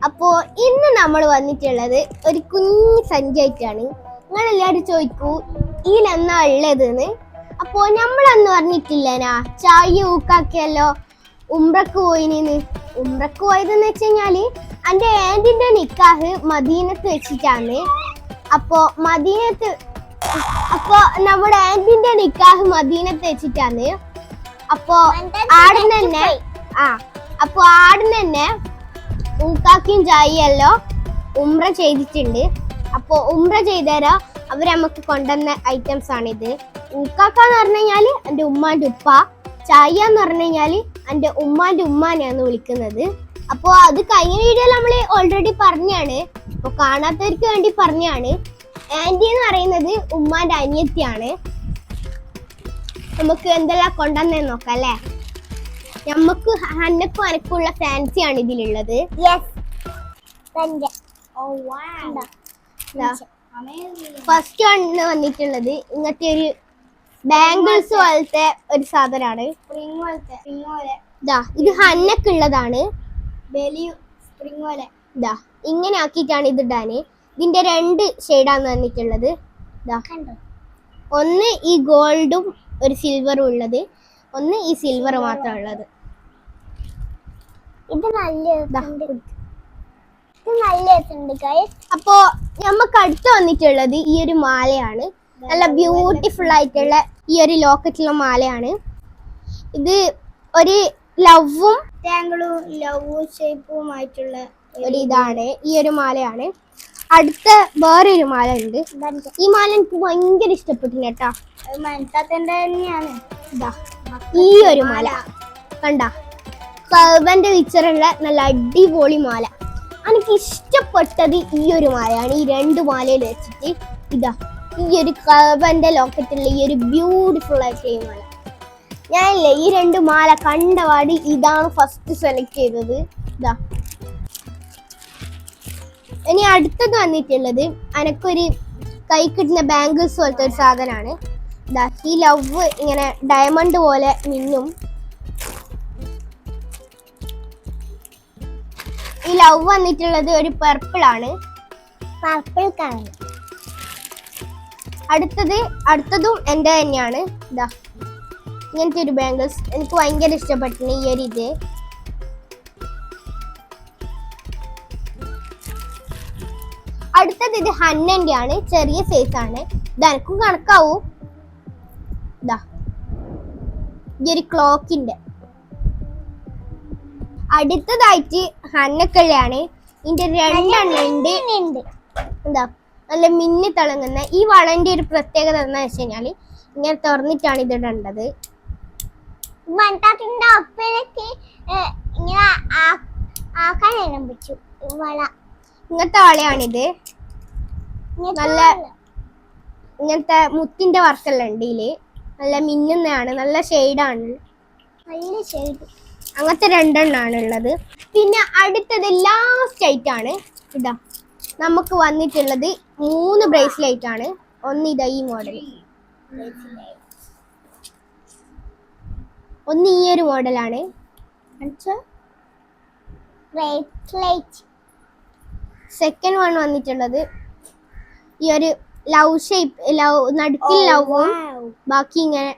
അപ്പോ ഇന്ന് നമ്മൾ വന്നിട്ടുള്ളത് ഒരു കുഞ്ഞു സഞ്ചായിട്ടാണ്. നിങ്ങളെല്ലാരും ചോദിക്കൂ ഇതിലെന്നാ ഉള്ളതെന്ന്. അപ്പോ നമ്മളന്ന് പറഞ്ഞിട്ടില്ലനാ ചായ ഊക്കാക്കിയല്ലോ ഉംറക്ക് പോയിന്. ഉംറക്ക് പോയതെന്ന് വെച്ച് കഴിഞ്ഞാല് എൻ്റെ ആന്റിന്റെ നിക്കാഹ് മദീനത്ത് വെച്ചിട്ടാണ്. അപ്പോ നമ്മുടെ ആന്റിന്റെ നിക്കാഹ് മദീനത്ത് വെച്ചിട്ടാണ്. അപ്പോ ആടുന്ന് തന്നെ ഊക്കാക്കിയും ചായയല്ലോ ഉംറ ചെയ്തിട്ടുണ്ട്. അപ്പോൾ ഉംറ ചെയ്തേരാ അവർ നമുക്ക് കൊണ്ടുവന്ന ഐറ്റംസ് ആണിത്. ഊക്കാക്കാന്ന് പറഞ്ഞു കഴിഞ്ഞാൽ എൻ്റെ ഉമ്മാൻ്റെ ഉപ്പ, ചായ എന്ന് പറഞ്ഞു കഴിഞ്ഞാൽ എൻ്റെ ഉമ്മാൻ്റെ ഉമ്മാനെയാണ് വിളിക്കുന്നത്. അപ്പോൾ അത് കഴിഞ്ഞ വീഡിയോയിൽ നമ്മൾ ഓൾറെഡി പറഞ്ഞാണ്. അപ്പോൾ കാണാത്തവർക്ക് വേണ്ടി പറഞ്ഞാണ്. ആൻറ്റി എന്ന് പറയുന്നത് ഉമ്മാൻ്റെ അനിയത്തിയാണ്. നമുക്ക് എന്തെല്ലാം കൊണ്ടുവന്നേന്ന് നോക്കാം അല്ലേ. നമുക്ക് ഹന്നക്കും അനക്കുള്ള ഫാൻസിയാണ് ഇതിലുള്ളത്. ഫസ്റ്റ് ആണ് വന്നിട്ടുള്ളത് ഇങ്ങനത്തെ ഒരു ബാംഗിൾസ് പോലത്തെ ഒരു സാധനമാണ്. ഇത് ഹന്നക്കുള്ളതാണ്. ഇങ്ങനെ ആക്കിയിട്ടാണ് ഇത് ഇടാന്. ഇതിന്റെ 2 ഷെയ്ഡാണ് വന്നിട്ടുള്ളത്. ഒന്ന് ഈ ഗോൾഡും ഒരു സിൽവറും ഉള്ളത്, ഒന്ന് ഈ സിൽവർ മാത്രം ഉള്ളത്. ഇത് നല്ല അപ്പോ നമുക്ക് അടുത്ത് വന്നിട്ടുള്ളത് ഈ ഒരു മാലയാണ്. നല്ല ബ്യൂട്ടിഫുൾ ആയിട്ടുള്ള ഈ ഒരു ലോക്കറ്റുള്ള മാലയാണ്. ഇത് ഒരു ലവും ഷേപ്പുമായിട്ടുള്ള ഒരു ഇതാണ്. ഈ ഒരു മാലയാണ്. അടുത്ത വേറൊരു മാല ഉണ്ട്. ഈ മാല എനിക്ക് ഭയങ്കര ഇഷ്ടപ്പെട്ടില്ല കേട്ടാ. തന്നെയാണ് ഈ ഒരു മാല കണ്ട കർബന്റെ പിക്ചറുള്ള നല്ല അടിപൊളി മാല. എനിക്ക് ഇഷ്ടപ്പെട്ടത് ഈ ഒരു മാലയാണ്. ഈ 2 മാലയിൽ വെച്ചിട്ട് ഈ ഒരു കർബന്റെ ലോക്കറ്റുള്ള ഈ ഒരു ബ്യൂട്ടിഫുൾ ആയിട്ടുള്ള ഈ മാല. ഞാനില്ലേ ഈ 2 മാല കണ്ടപാടി ഇതാണ് ഫസ്റ്റ് സെലക്ട് ചെയ്തത്. ഇനി അടുത്തത് വന്നിട്ടുള്ളത് എനക്കൊരു കൈ കിട്ടുന്ന ബാംഗിൾസ് പോലത്തെ ഒരു സാധനമാണ്. ഈ ലവ് ഇങ്ങനെ ഡയമണ്ട് പോലെ മിന്നും. ഈ ലവ് വന്നിട്ടുള്ളത് ഒരു പർപ്പിൾ ആണ്. Purple colour. അടുത്തതും എൻ്റെ തന്നെയാണ്. ഇങ്ങനത്തെ ഒരു ബാംഗിൾസ് എനിക്ക് ഭയങ്കര ഇഷ്ടപ്പെട്ടിന് ഈ ഒരു ഇത്. അടുത്തത് ഇത് ഹന്നന്റെ ആണ്. ചെറിയ സൈസ് ആണ്. ഇത് എനക്കും കണക്കാവും. ഈ ഒരു ക്ലോക്കിന്റെ. അടുത്തതായിട്ട് ഹന്നക്കള്ളയാണ്. ഇതിന്റെ 2 എണ്ണം ഉണ്ട്. നല്ല മിന്നി തിളങ്ങുന്ന. ഈ വളന്റെ ഒരു പ്രത്യേകത എന്താ വെച്ച് കഴിഞ്ഞാല് ഇങ്ങനെ തുറന്നിട്ടാണ് ഇത് ഇടേണ്ടത്. ഇങ്ങനത്തെ വളയാണിത്. നല്ല ഇങ്ങനത്തെ മുത്തിന്റെ വർക്കെല്ലാം ഉണ്ട് ഇതില്. നല്ല മിന്നുന്നതാണ്. നല്ല ഷെയ്ഡാണ്. അങ്ങനത്തെ 2 എണ്ണമാണ് ഉള്ളത്. പിന്നെ അടുത്തത് ലാസ്റ്റ് ആയിട്ടാണ് നമുക്ക് വന്നിട്ടുള്ളത് 3 ബ്രേസ്ലെറ്റ് ആണ്. ഒന്ന് ഈ മോഡൽ, ഒന്ന് ഈ ഒരു മോഡലാണ്. സെക്കൻഡ് വൺ വന്നിട്ടുള്ളത് ഈ ഒരു ലവ് ഷേപ്പ്, നടുക്കിൽ ലവും ബാക്കി ഇങ്ങനെ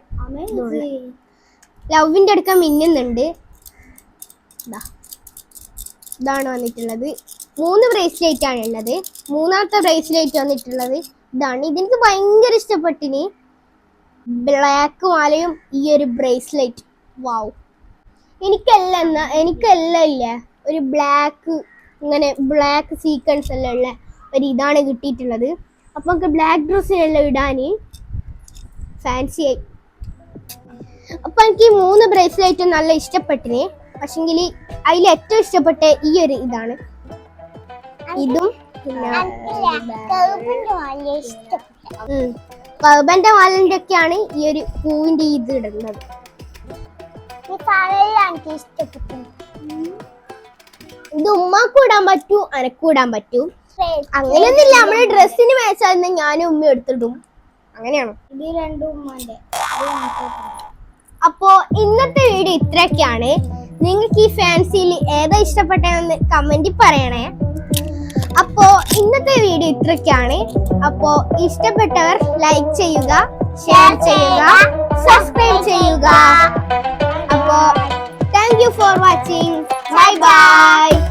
ലവിന്റെ അടുക്ക മിന്നുന്നുണ്ട്. ഇതാണ് വന്നിട്ടുള്ളത്. 3 ബ്രേസ്ലെറ്റ് ആണ് ഉള്ളത്. മൂന്നാമത്തെ ബ്രേസ്ലെറ്റ് വന്നിട്ടുള്ളത് ഇതാണ്. ഇതെനിക്ക് ഭയങ്കര ഇഷ്ടപ്പെട്ടിന്. ബ്ലാക്ക് മാലയും ഈ ഒരു ബ്രേസ്ലെറ്റ്. വാവ്. എനിക്കെല്ലാം ഇല്ല ഒരു ബ്ലാക്ക്, ഇങ്ങനെ ബ്ലാക്ക് സീക്വൻസ് എല്ലാം ഉള്ള ഒരു ഇതാണ് കിട്ടിയിട്ടുള്ളത്. അപ്പൊ നമുക്ക് ബ്ലാക്ക് ഡ്രസ്സിനെല്ലാം ഇടാന് ഫാൻസി ആയി. അപ്പൊ എനിക്ക് 3 ബ്രേസ്ലെറ്റും നല്ല ഇഷ്ടപ്പെട്ടിന്. പക്ഷെങ്കിൽ അതിൽ ഏറ്റവും ഇഷ്ടപ്പെട്ട ഈ ഒരു ഇതാണ്. ഇതും കർബന്റെ മാലന്റെ ഒക്കെയാണ് ഈ ഒരു പൂവിന്റെ ഇത് ഇടുന്നത്. ഇത് ഉമ്മാക്കും ഇടാൻ പറ്റൂ, അനക്കും ഇടാൻ പറ്റൂ. അങ്ങനെയൊന്നുമില്ല. നമ്മള് ഡ്രസ്സിന് മാച്ചാൽ ഞാനും ഉമ്മ എടുത്തിടും. അങ്ങനെയാണോ? ഇത് 2 ഉമ്മാന്റെ. അപ്പോ ഇന്നത്തെ വീഡിയോ ഇത്രയൊക്കെയാണ്. നിങ്ങൾക്ക് ഈ ഫാൻസിയിൽ ഏതാ ഇഷ്ടപ്പെട്ടതെന്ന് കമന്റിൽ പറയണേ. അപ്പോ ഇന്നത്തെ വീഡിയോ ഇത്രയ്ക്കാണ്. അപ്പോ ഇഷ്ടപ്പെട്ടവർ ലൈക്ക് ചെയ്യുക, ഷെയർ ചെയ്യുക, സബ്സ്ക്രൈബ് ചെയ്യുക. അപ്പോ thank you for watching. Bye bye.